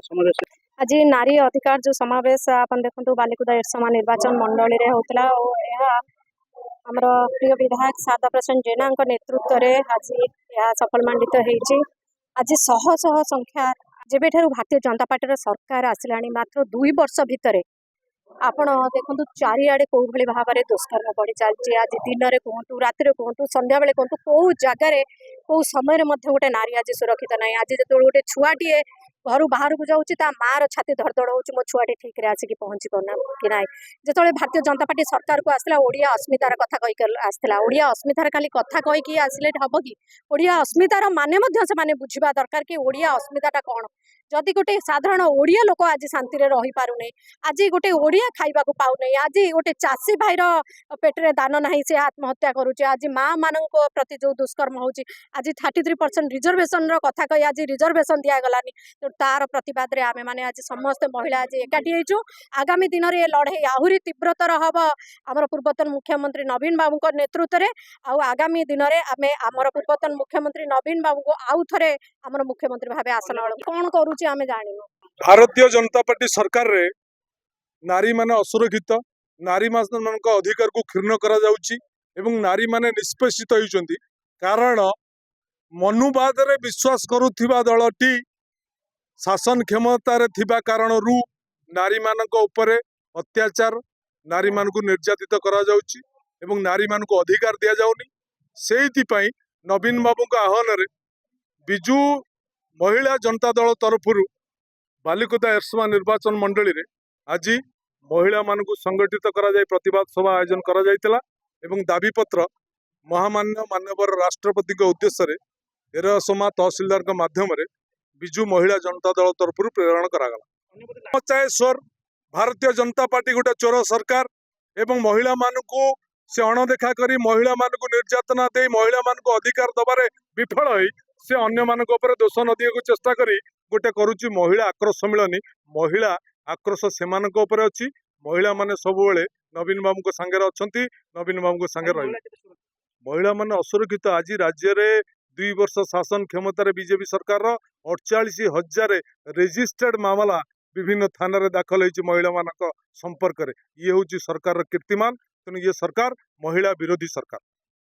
समावेश आज नारी अधिकार जो समावेश अपन देखो बालिकुदा एरसमा निर्वाचन मंडली रे होतला आमर प्रिय विधायक शारदा प्रसन्न जेना नेतृत्व में आज यह सफल मंडित होती। आज शह शह संख्या जेबे भारतीय जनता पार्टी सरकार आसला मात्र 2 वर्ष भितर आपण देखु चारिआडे कौ भाई भाव में दुष्कर्म बढ़ी चलती। आज दिन में कहतु रात कहतु संध्या बेले कहतु कौ जगार कौ समय गोटे नारी आज सुरक्षित ना। आज जो गोटे छुआटे घर बाहर को जाऊँगी माँ छाती धड़धड़ हो मो छुआटे ठीक से आसिक पहुँची पाना कि ना। जो भारतीय जनता पार्टी सरकार को आसला ओडिया अस्मितार कथा कही आसला ओडिया अस्मितार खाली कथा कहीकि आसिले हम कि ओडिया अस्मितार माने बुझा दरकार कि ओडिया अस्मिताटा कौन। जदि गोटे साधारण ओडिया लोक आज शांति रही पारुने आज गोटे ओडिया खाइबा को पाउने आज गोटे चाषी भाईर पेटरे दान ना से आत्महत्या करुचे। आज माँ मान प्रति जो दुष्कर्म होची आज 33% रिजर्वेशन कथा कही आज रिजर्वेशन दिगलानी। तो तार प्रतिवाद रे आमे माने आज समस्त महिला आज एकाठी होइछु। आगामी दिन में लड़े आहुरी तीव्रतर हम आमर पूर्वतन मुख्यमंत्री नवीन बाबू नेतृत्व में आगामी दिन में आमे आमर पूर्वतन मुख्यमंत्री नवीन बाबू को आउ थे आमर मुख्यमंत्री भाव आसन कौन करुचे आमे जानिनु। भारतीय जनता पार्टी सरकार रे नारी माने असुरक्षित नारी मान अधिकार को क्षीर्ण करा जाउची एवं नारी माने निष्पेषित होइचंती। कारण मनुवाद रे विश्वास करुथिबा दलटी शासन क्षमतार थिबा कारणरू नारी मानक उपरे अत्याचार नारी मानक निर्यातित करा जाउची एवं नारी मानक अधिकार दिया जाउनी। सेहिति पई नवीन बाबू का आह्वान रे बिजू महिला जनता दल तरफ बालिकुदा एरसमा निर्वाचन मंडली रे आज महिला मानक संगठित करा जाय प्रतिवाद सभा आयोजन करा जायतिला एवं दाबी पत्र महामान्य माननीय राष्ट्रपति के उद्देश्य रे एरसमा तहसीलदार के माध्यम रे बिजू महिला जनता दल तरफ प्रेरण करागला। चाहे स्वर भारतीय जनता पार्टी गोटे चोर सरकार एवं महिला मानक से अणदेखा करी महिला मानक निर्यातना दे महिला मानक अधिकार दबारे विफल होई से अन्य मानक ऊपर दोष नदी को चेष्टा करी गोटे करुची महिला आक्रोश सम्मिलनी। महिला आक्रोश सेमानक ऊपर अछि महिला माने सबुबेले नवीन बाबू को संगे अछंती नवीन बाबू को संगे रही महिला माने असुरक्षित। आज राज्य रे 2 वर्ष शासन क्षमतार बीजेपी सरकार 48,000 रेजिस्टर्ड मामला विभिन्न थाना रे दाखल होइछि महिला मानक संपर्क रे। ये होछि सरकार कीर्तिमान। तेणु ये सरकार महिला विरोधी सरकार।